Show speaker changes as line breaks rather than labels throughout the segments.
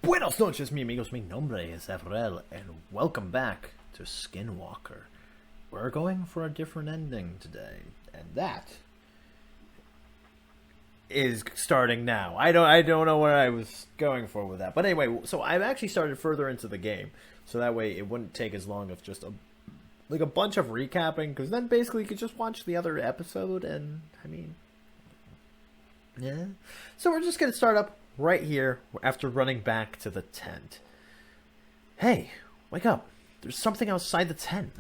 Buenos noches, mi amigos. Mi nombre es Zavarell, and welcome back to Skinwalker. We're going for a different ending today, and that is starting now. I don't know where I was going for with that, but anyway, so I've actually started further into the game, so that way it wouldn't take as long of just a bunch of recapping, because then basically you could just watch the other episode, and I mean, yeah. So we're just gonna start up right here after running back to the tent. Hey, wake up. There's something outside the tent.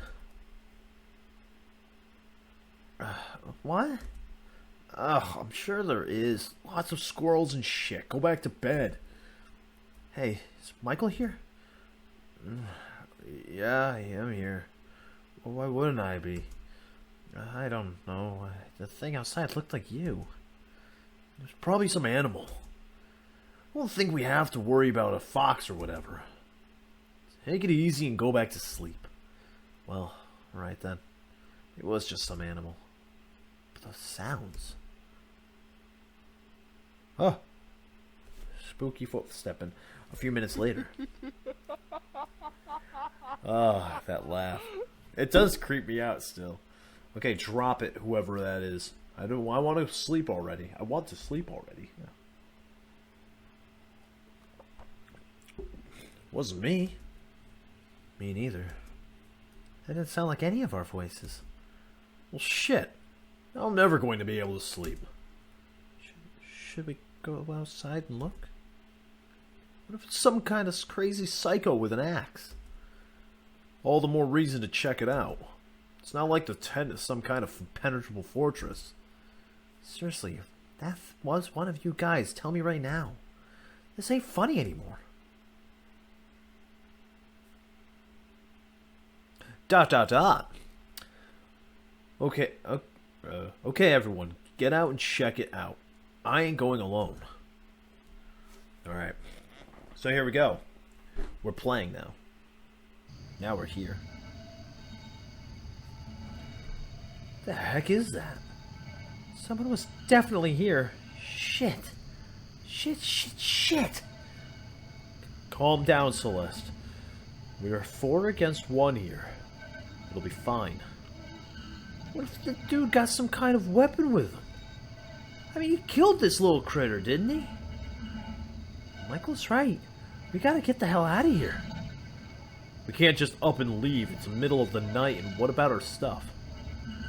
What? Ugh, I'm sure there is. Lots of squirrels and shit. Go back to bed. Hey, is Michael here? Yeah, I am here. Well, why wouldn't I be? I don't know. The thing outside looked like you. There's probably some animal. I don't think we have to worry about a fox or whatever. Take it easy and go back to sleep. Well, alright then. It was just some animal. But those sounds. Oh. Spooky footstepping. A few minutes later. Ah, that laugh. It does creep me out still. Okay, drop it, whoever that is. I want to sleep already. I want to sleep already. Yeah. Wasn't me. Me neither. That didn't sound like any of our voices. Well, shit. I'm never going to be able to sleep. Should we go outside and look? What if it's some kind of crazy psycho with an axe? All the more reason to check it out. It's not like the tent is some kind of impenetrable fortress. Seriously, if that was one of you guys, tell me right now. This ain't funny anymore. Dot dot dot. Okay, okay, everyone, get out and check it out. I ain't going alone. All right, so here we go. We're playing now. Now we're here. The heck is that? Someone was definitely here. Shit. Shit. Calm down, Celeste. We are 4 against 1 here. It'll be fine. What if the dude got some kind of weapon with him? I mean, he killed this little critter, didn't he? Michael's right. We gotta get the hell out of here. We can't just up and leave. It's the middle of the night, and what about our stuff?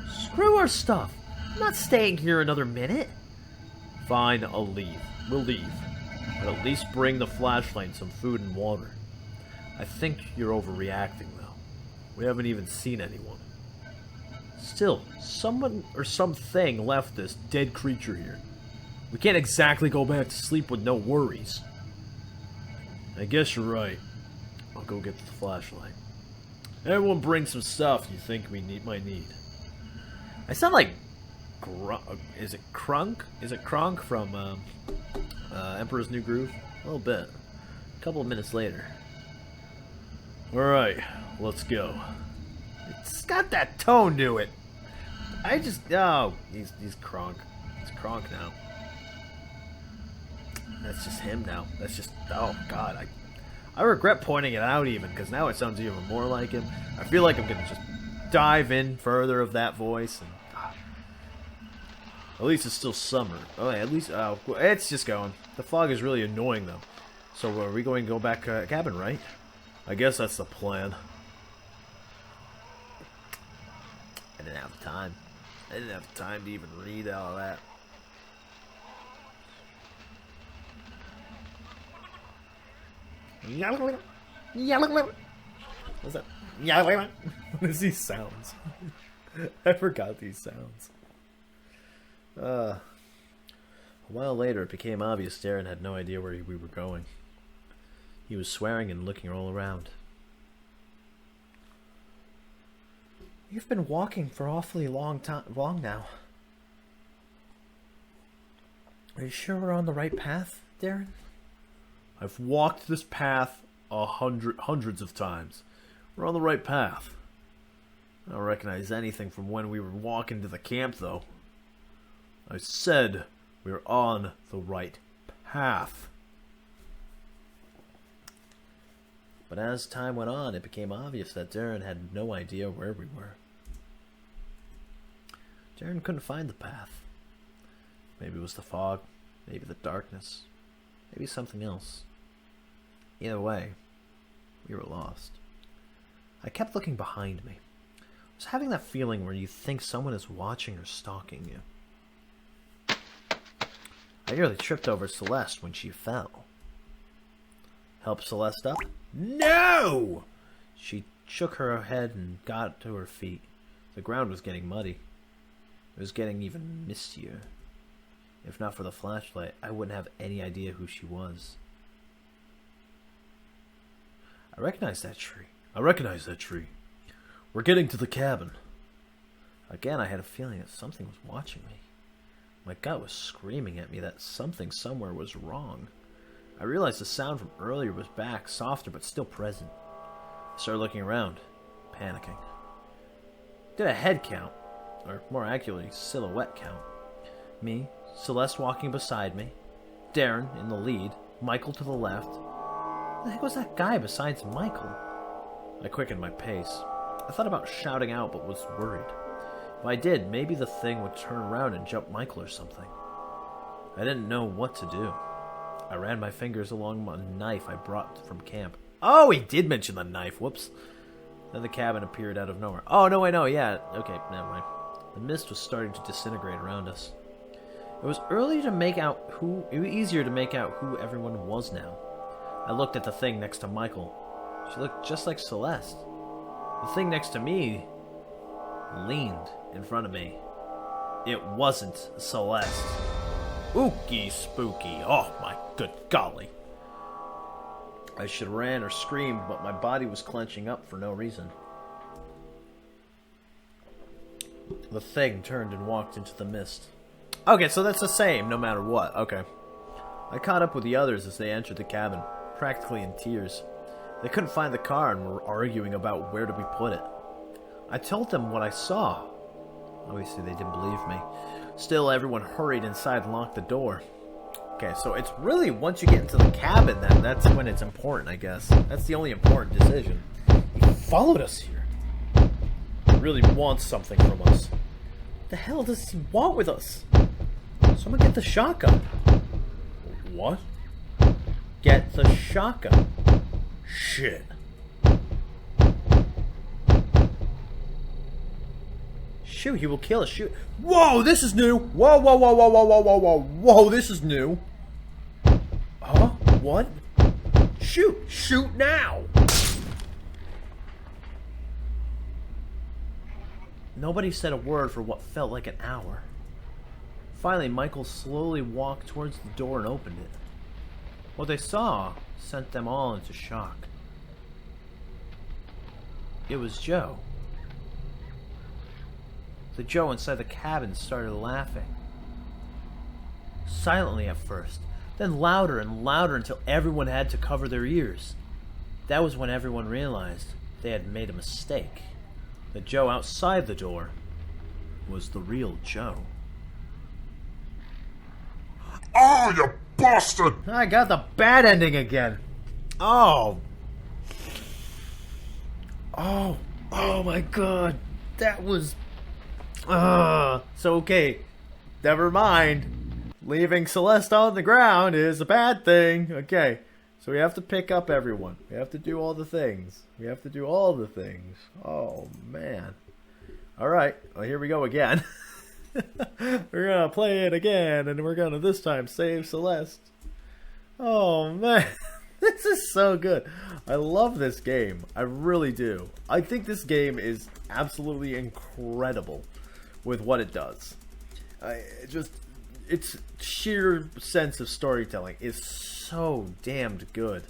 Screw our stuff. I'm not staying here another minute. Fine, I'll leave. We'll leave. But at least bring the flashlight and some food and water. I think you're overreacting, though. We haven't even seen anyone. Still, someone or something left this dead creature here. We can't exactly go back to sleep with no worries. I guess you're right. I'll go get the flashlight. Everyone bring some stuff you think we might need. I sound like... Is it Krunk? Is it Kronk from Emperor's New Groove? A little bit. A couple of minutes later. Alright, let's go. It's got that tone to it. Oh, he's Kronk. He's Kronk now. That's just him now. That's just, oh god, I regret pointing it out even, because now it sounds even more like him. I feel like I'm gonna just dive in further of that voice, and at least it's still summer. Oh, at least, it's just going. The fog is really annoying though. So are we going to go back cabin, right? I guess that's the plan. I didn't have time. I didn't have time to even read all that. What's that? What is these sounds? I forgot these sounds. A while later, it became obvious Darren had no idea where we were going. He was swearing and looking all around. You've been walking for awfully long now. Are you sure we're on the right path, Darren? I've walked this path hundreds of times. We're on the right path. I don't recognize anything from when we were walking to the camp, though. I said we're on the right path. But as time went on, it became obvious that Darren had no idea where we were. Darren couldn't find the path. Maybe it was the fog, maybe the darkness, maybe something else. Either way, we were lost. I kept looking behind me. I was having that feeling where you think someone is watching or stalking you. I nearly tripped over Celeste when she fell. Help Celeste up? No! She shook her head and got to her feet. The ground was getting muddy. It was getting even mistier. If not for the flashlight, I wouldn't have any idea who she was. I recognize that tree. We're getting to the cabin. Again, I had a feeling that something was watching me. My gut was screaming at me that something somewhere was wrong. I realized the sound from earlier was back, softer but still present. I started looking around, panicking. Did a head count, or more accurately, silhouette count. Me, Celeste walking beside me, Darren in the lead, Michael to the left. Who the heck was that guy besides Michael? I quickened my pace. I thought about shouting out but was worried. If I did, maybe the thing would turn around and jump Michael or something. I didn't know what to do. I ran my fingers along a knife I brought from camp. Oh, he did mention the knife. Whoops. Then the cabin appeared out of nowhere. Oh, no, wait, no, yeah. Okay, never mind. The mist was starting to disintegrate around us. It was easier to make out who everyone was now. I looked at the thing next to Michael. She looked just like Celeste. The thing next to me leaned in front of me. It wasn't Celeste. Ookie spooky. Oh my good golly. I should have ran or screamed, but my body was clenching up for no reason. The thing turned and walked into the mist. Okay, so that's the same no matter what. Okay. I caught up with the others as they entered the cabin, practically in tears. They couldn't find the car and were arguing about where do we put it. I told them what I saw. Obviously, they didn't believe me. Still, everyone hurried inside and locked the door. Okay, so it's really once you get into the cabin, that's when it's important, I guess. That's the only important decision. He followed us here. He really wants something from us. What the hell does he want with us? Someone get the shotgun. What? Get the shotgun. Shit. Shoot, he will kill us. Shoot. Whoa, this is new. Whoa, whoa, whoa, whoa, whoa, whoa, whoa, whoa. Whoa, this is new. Huh? What? Shoot. Shoot now. Nobody said a word for what felt like an hour. Finally, Michael slowly walked towards the door and opened it. What they saw sent them all into shock. It was Joe. The Joe inside the cabin started laughing. Silently at first, then louder and louder until everyone had to cover their ears. That was when everyone realized they had made a mistake. The Joe outside the door was the real Joe.
Oh, you bastard!
I got the bad ending again. Oh my god. That was... So, okay. Never mind. Leaving Celeste on the ground is a bad thing. Okay. So we have to pick up everyone. We have to do all the things. Oh, man. Alright. Well, here we go again. We're gonna play it again, and we're gonna this time save Celeste. Oh, man. This is so good. I love this game. I really do. I think this game is absolutely incredible with what it does. Its sheer sense of storytelling is so damned good.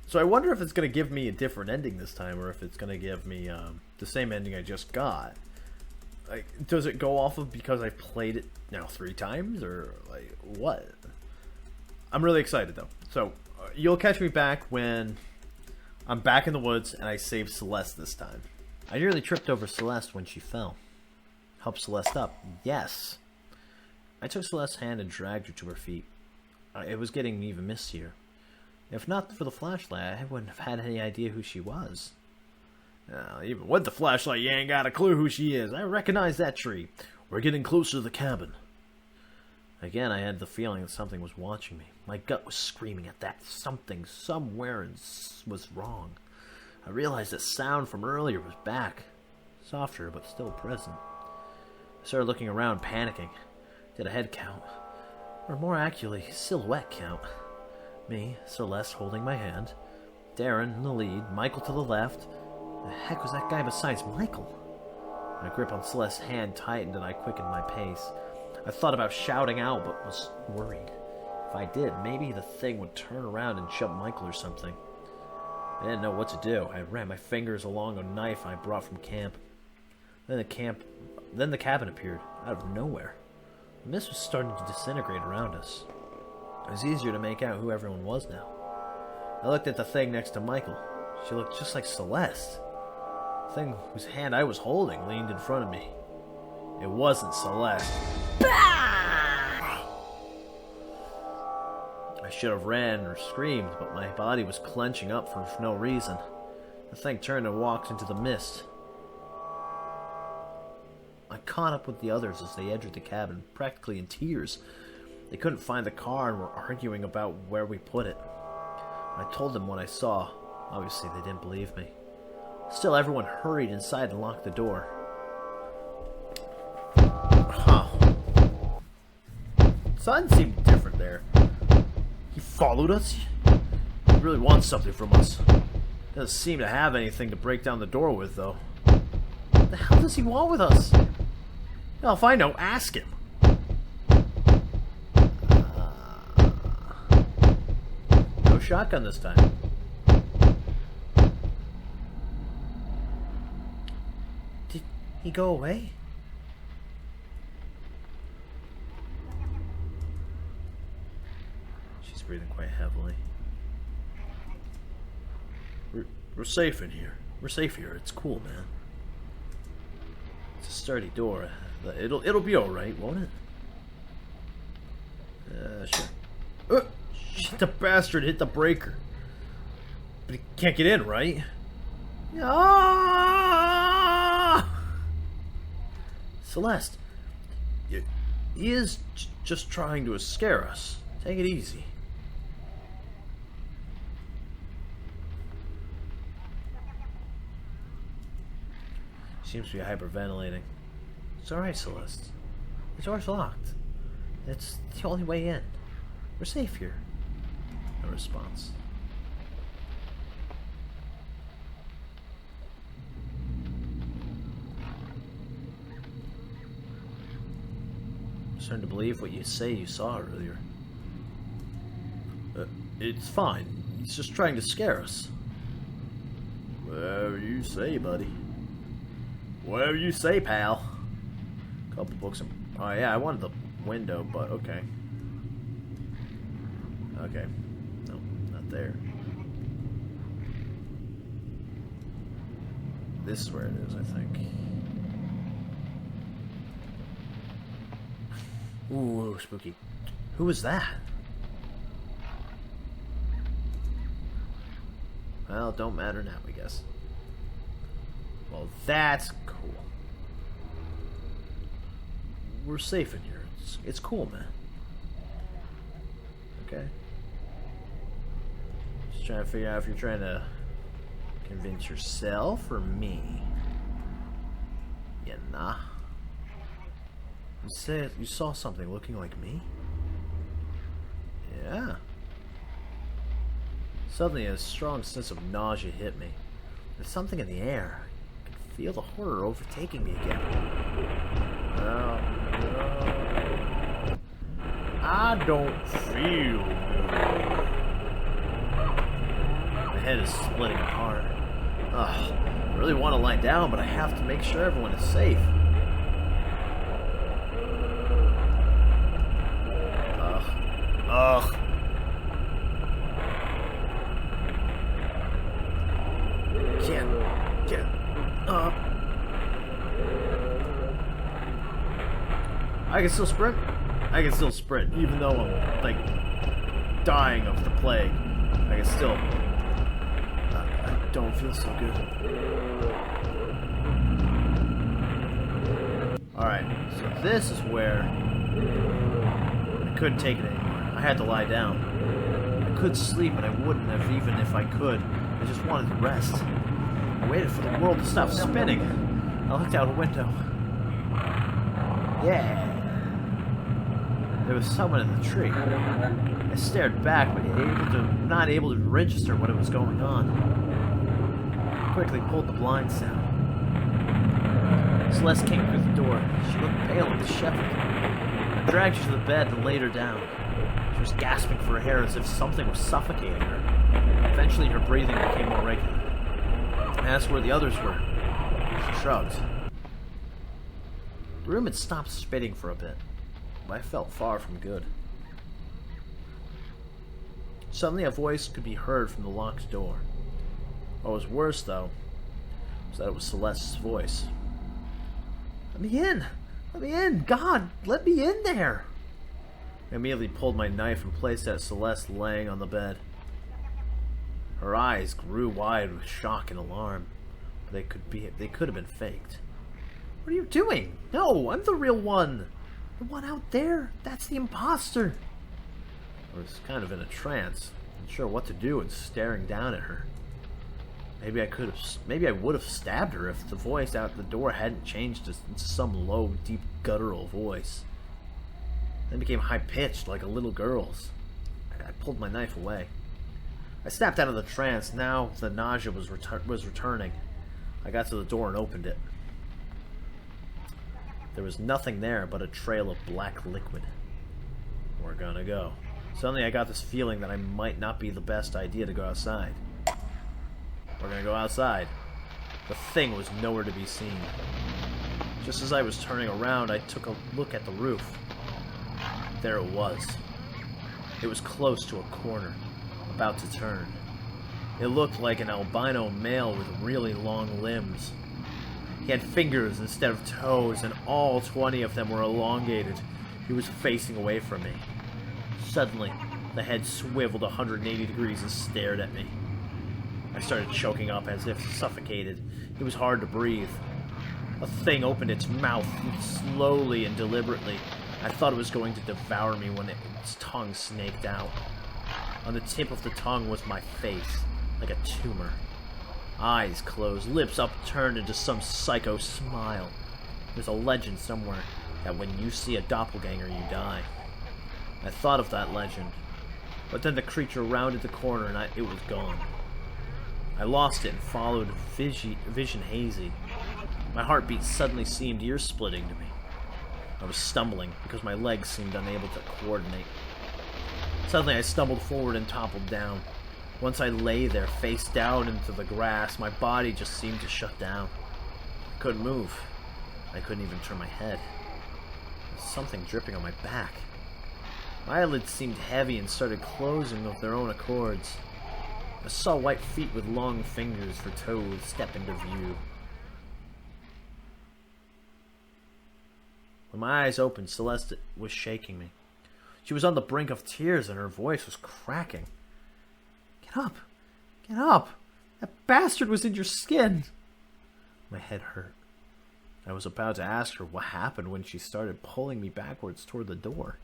So I wonder if it's going to give me a different ending this time, or if it's going to give me the same ending I just got. Like, does it go off of because I've played it now 3 times, or like what? I'm really excited though. So you'll catch me back when I'm back in the woods and I save Celeste this time. I nearly tripped over Celeste when she fell. Help Celeste up. Yes. I took Celeste's hand and dragged her to her feet. It was getting even mistier. If not for the flashlight, I wouldn't have had any idea who she was. Even with the flashlight, you ain't got a clue who she is. I recognize that tree. We're getting closer to the cabin. Again, I had the feeling that something was watching me. My gut was screaming at that something somewhere was wrong. I realized that sound from earlier was back. Softer, but still present. I started looking around, panicking. Did a head count. Or more accurately, silhouette count. Me, Celeste holding my hand. Darren in the lead, Michael to the left. The heck was that guy besides Michael? My grip on Celeste's hand tightened and I quickened my pace. I thought about shouting out, but was worried. If I did, maybe the thing would turn around and jump Michael or something. I didn't know what to do. I ran my fingers along a knife I brought from camp. Then the cabin appeared, out of nowhere. The mist was starting to disintegrate around us. It was easier to make out who everyone was now. I looked at the thing next to Michael. She looked just like Celeste. The thing whose hand I was holding leaned in front of me. It wasn't Celeste. I should have ran or screamed, but my body was clenching up for no reason. The thing turned and walked into the mist. I caught up with the others as they entered the cabin, practically in tears. They couldn't find the car and were arguing about where we put it. I told them what I saw. Obviously, they didn't believe me. Still, everyone hurried inside and locked the door. Huh. Something seemed different there. He followed us? He really wants something from us. Doesn't seem to have anything to break down the door with, though. What the hell does he want with us? Hell, if I know, ask him. No shotgun this time. Did he go away? She's breathing quite heavily. We're safe in here. We're safe here. It's cool, man. It's a sturdy door. It'll be all right, won't it? Sure. Shit, the bastard hit the breaker. But he can't get in, right? Ah! Celeste, he is just trying to scare us. Take it easy. Seems to be hyperventilating. It's alright, Celeste. The door's locked. It's the only way in. We're safe here. No response. I'm starting to believe what you say you saw earlier. It's fine. He's just trying to scare us. Whatever you say, buddy. Whatever you say, pal. Couple books. Oh yeah, I wanted the window, but okay. Okay. No, not there. This is where it is, I think. Ooh, spooky. Who was that? Well, don't matter now, I guess. Well, that's cool. We're safe in here. It's cool, man. Okay. Just trying to figure out if you're trying to convince yourself or me. Yeah, nah. You said you saw something looking like me? Yeah. Suddenly a strong sense of nausea hit me. There's something in the air. I could feel the horror overtaking me again. No. I don't feel good. My head is splitting apart. Ugh. I really want to lie down, but I have to make sure everyone is safe. Ugh. Can't get up. I can still sprint. I can still sprint, even though I'm, like, dying of the plague. I can still... I don't feel so good. Alright, so this is where I couldn't take it anymore. I had to lie down. I could sleep, and I wouldn't have even if I could. I just wanted to rest. I waited for the world to stop spinning. I looked out a window. Yeah. There was someone in the tree. I stared back, but not able to register what was going on. I quickly pulled the blinds down. Celeste came through the door. She looked pale and disheveled. I dragged her to the bed and laid her down. She was gasping for air as if something was suffocating her. Eventually, her breathing became more regular. I asked where the others were. She shrugged. The room had stopped spitting for a bit, but I felt far from good. Suddenly a voice could be heard from the locked door. What was worse, though, was that it was Celeste's voice. Let me in! Let me in! God, let me in there! I immediately pulled my knife and placed it at Celeste laying on the bed. Her eyes grew wide with shock and alarm. They could have been faked. What are you doing? No, I'm the real one! The one out there? That's the imposter! I was kind of in a trance, unsure what to do and staring down at her. Maybe I would have stabbed her if the voice out the door hadn't changed into some low, deep, guttural voice. Then became high-pitched like a little girl's. I pulled my knife away. I snapped out of the trance. Now the nausea was returning. I got to the door and opened it. There was nothing there but a trail of black liquid. We're gonna go. Suddenly I got this feeling that I might not be the best idea to go outside. We're gonna go outside. The thing was nowhere to be seen. Just as I was turning around, I took a look at the roof. There it was. It was close to a corner, about to turn. It looked like an albino male with really long limbs. He had fingers instead of toes, and all 20 of them were elongated. He was facing away from me. Suddenly, the head swiveled 180 degrees and stared at me. I started choking up as if suffocated. It was hard to breathe. The thing opened its mouth slowly and deliberately. I thought it was going to devour me when its tongue snaked out. On the tip of the tongue was my face, like a tumor. Eyes closed, lips upturned into some psycho smile. There's a legend somewhere that when you see a doppelganger, you die. I thought of that legend, but then the creature rounded the corner and it was gone. I lost it and followed vision hazy. My heartbeat suddenly seemed ear-splitting to me. I was stumbling because my legs seemed unable to coordinate. Suddenly I stumbled forward and toppled down. Once I lay there, face down into the grass, my body just seemed to shut down. I couldn't move. I couldn't even turn my head. There was something dripping on my back. My eyelids seemed heavy and started closing of their own accords. I saw white feet with long fingers for toes step into view. When my eyes opened, Celeste was shaking me. She was on the brink of tears and her voice was cracking. Get up! Get up! That bastard was in your skin! My head hurt. I was about to ask her what happened when she started pulling me backwards toward the door.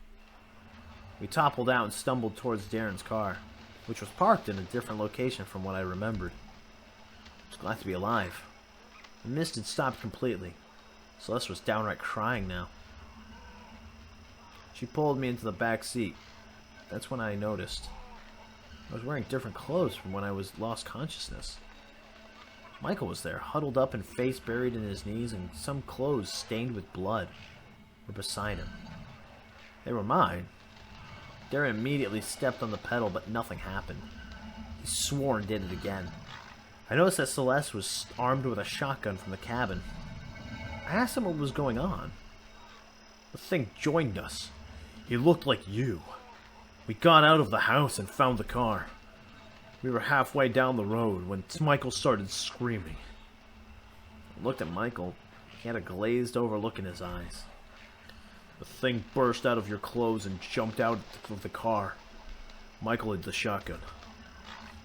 We toppled out and stumbled towards Darren's car, which was parked in a different location from what I remembered. I was glad to be alive. The mist had stopped completely. Celeste was downright crying now. She pulled me into the back seat. That's when I noticed. I was wearing different clothes from when I lost consciousness. Michael was there, huddled up and face buried in his knees, and some clothes stained with blood were beside him. They were mine. Darren immediately stepped on the pedal, but nothing happened. He swore and did it again. I noticed that Celeste was armed with a shotgun from the cabin. I asked him what was going on. The thing joined us. He looked like you. We got out of the house and found the car. We were halfway down the road when Michael started screaming. I looked at Michael. He had a glazed over look in his eyes. The thing burst out of your clothes and jumped out of the car. Michael had the shotgun.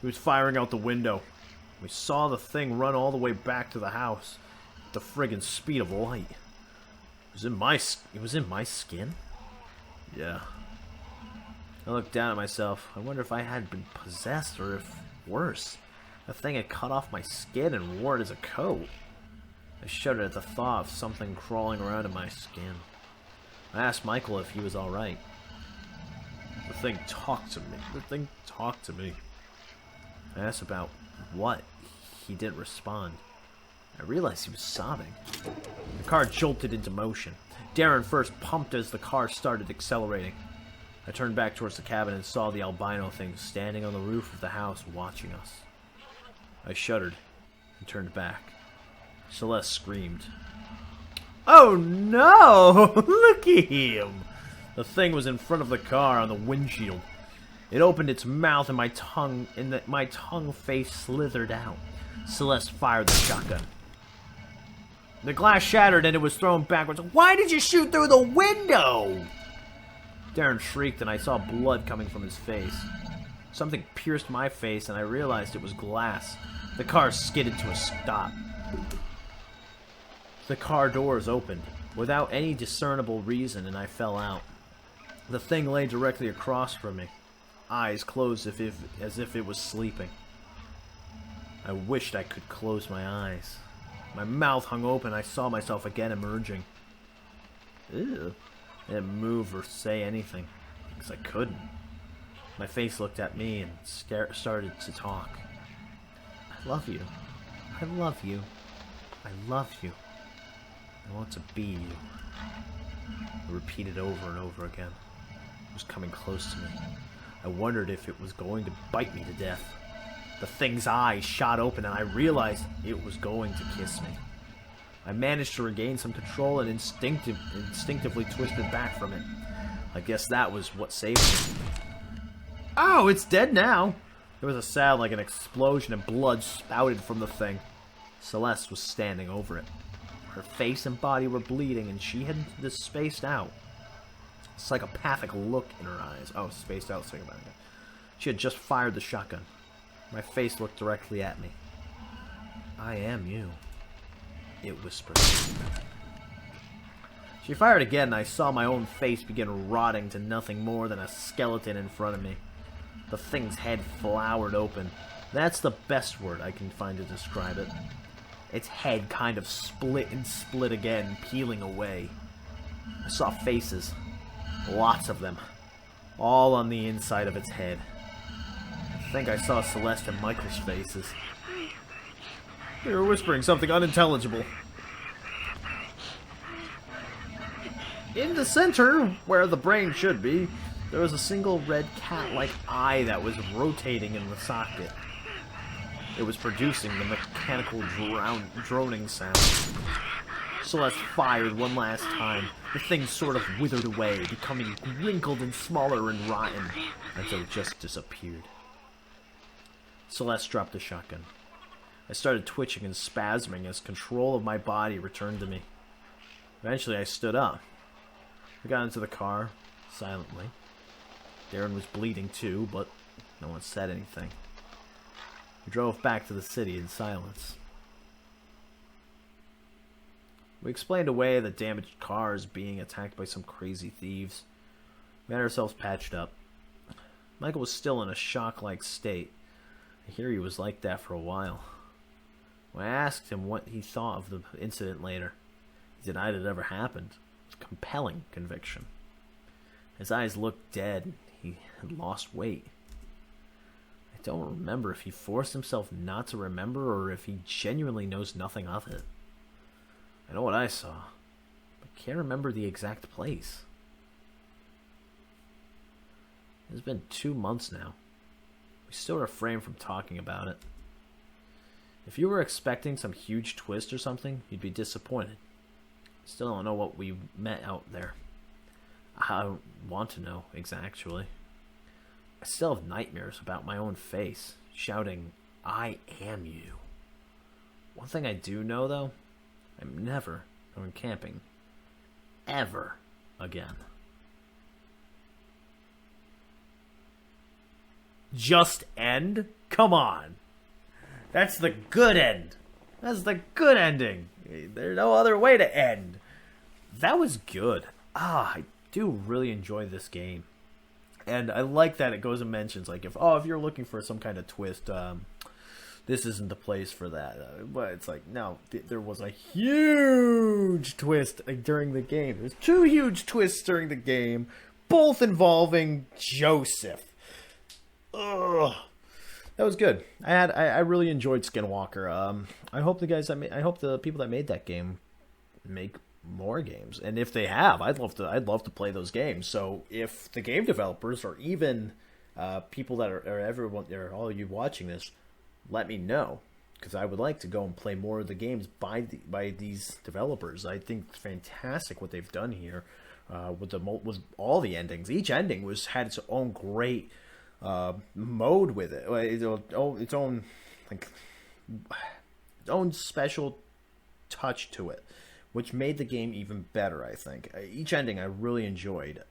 He was firing out the window. We saw the thing run all the way back to the house at the friggin' speed of light. It was in my skin? Yeah. I looked down at myself. I wonder if I had been possessed, or if worse, the thing had cut off my skin and wore it as a coat. I shuddered at the thought of something crawling around in my skin. I asked Michael if he was alright. The thing talked to me. I asked about what. He didn't respond. I realized he was sobbing. The car jolted into motion. Darren first pumped as the car started accelerating. I turned back towards the cabin and saw the albino thing standing on the roof of the house watching us. I shuddered and turned back. Celeste screamed. Oh no! Look at him! The thing was in front of the car on the windshield. It opened its mouth and my tongue face slithered out. Celeste fired the shotgun. The glass shattered and it was thrown backwards. Why did you shoot through the window? Darren shrieked and I saw blood coming from his face. Something pierced my face and I realized it was glass. The car skidded to a stop. The car doors opened without any discernible reason and I fell out. The thing lay directly across from me, eyes closed as if it was sleeping. I wished I could close my eyes. My mouth hung open. I saw myself again emerging. Ew. I didn't move or say anything, because I couldn't. My face looked at me and started to talk. I love you. I love you. I love you. I want to be you. I repeated over and over again. It was coming close to me. I wondered if it was going to bite me to death. The thing's eyes shot open and I realized it was going to kiss me. I managed to regain some control and instinctively twisted back from it. I guess that was what saved me. Oh, it's dead now! There was a sound like an explosion and blood spouted from the thing. Celeste was standing over it. Her face and body were bleeding and she had this spaced out. Psychopathic look in her eyes. Oh, spaced out psychopathic. She had just fired the shotgun. My face looked directly at me. I am you, it whispered. She fired again and I saw my own face begin rotting to nothing more than a skeleton in front of me. The thing's head flowered open. That's the best word I can find to describe it. Its head kind of split and split again, peeling away. I saw faces. Lots of them. All on the inside of its head. I think I saw Celeste and Michael's faces. They were whispering something unintelligible. In the center, where the brain should be, there was a single red cat-like eye that was rotating in the socket. It was producing the mechanical droning sound. Celeste fired one last time. The thing sort of withered away, becoming wrinkled and smaller and rotten, until it just disappeared. Celeste dropped the shotgun. I started twitching and spasming as control of my body returned to me. Eventually I stood up. I got into the car, silently. Darren was bleeding too, but no one said anything. We drove back to the city in silence. We explained away the damaged cars being attacked by some crazy thieves. We had ourselves patched up. Michael was still in a shock-like state. I hear he was like that for a while. When I asked him what he thought of the incident later, he denied it ever happened. With compelling conviction. His eyes looked dead. He had lost weight. I don't remember if he forced himself not to remember or if he genuinely knows nothing of it. I know what I saw, but can't remember the exact place. It's been 2 months now. We still refrain from talking about it. If you were expecting some huge twist or something, you'd be disappointed. Still don't know what we met out there. I don't want to know, actually. I still have nightmares about my own face, shouting, I am you. One thing I do know, though, I'm never going camping. Ever again. Just end? Come on. That's the good end. That's the good ending. There's no other way to end. That was good. I do really enjoy this game. And I like that it goes and mentions, like, if you're looking for some kind of twist, this isn't the place for that. But it's like, no, there was a huge twist during the game. There's 2 huge twists during the game, both involving Joseph. Ugh. That was good. I really enjoyed Skinwalker. I hope the people that made that game make more games, and if they have, I'd love to play those games. So if the game developers or even people that are everyone or all of you watching this, let me know, because I would like to go and play more of the games by these developers. I think it's fantastic what they've done here with all the endings. Each ending had its own great mode with it, its own special touch to it, which made the game even better. I think each ending I really enjoyed.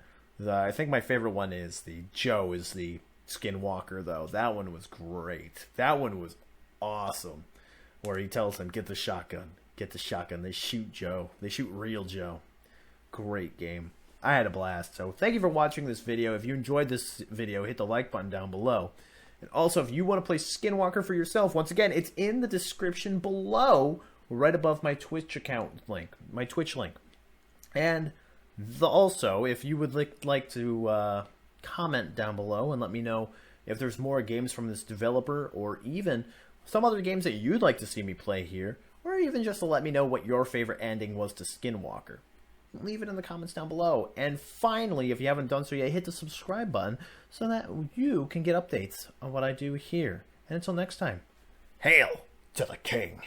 I think my favorite one is Joe is the Skinwalker, though. That one was great. That one was awesome, where he tells him, get the shotgun. They shoot Joe. They shoot real Joe. Great game. I had a blast. So thank you for watching this video. If you enjoyed this video, hit the like button down below. And also, if you want to play Skinwalker for yourself, once again, it's in the description below, right above my Twitch account link, my Twitch link. And also, if you would like to comment down below and let me know if there's more games from this developer, or even some other games that you'd like to see me play here, or even just to let me know what your favorite ending was to Skinwalker. Leave it in the comments down below. And finally, if you haven't done so yet, hit the subscribe button so that you can get updates on what I do here. And until next time, hail to the king.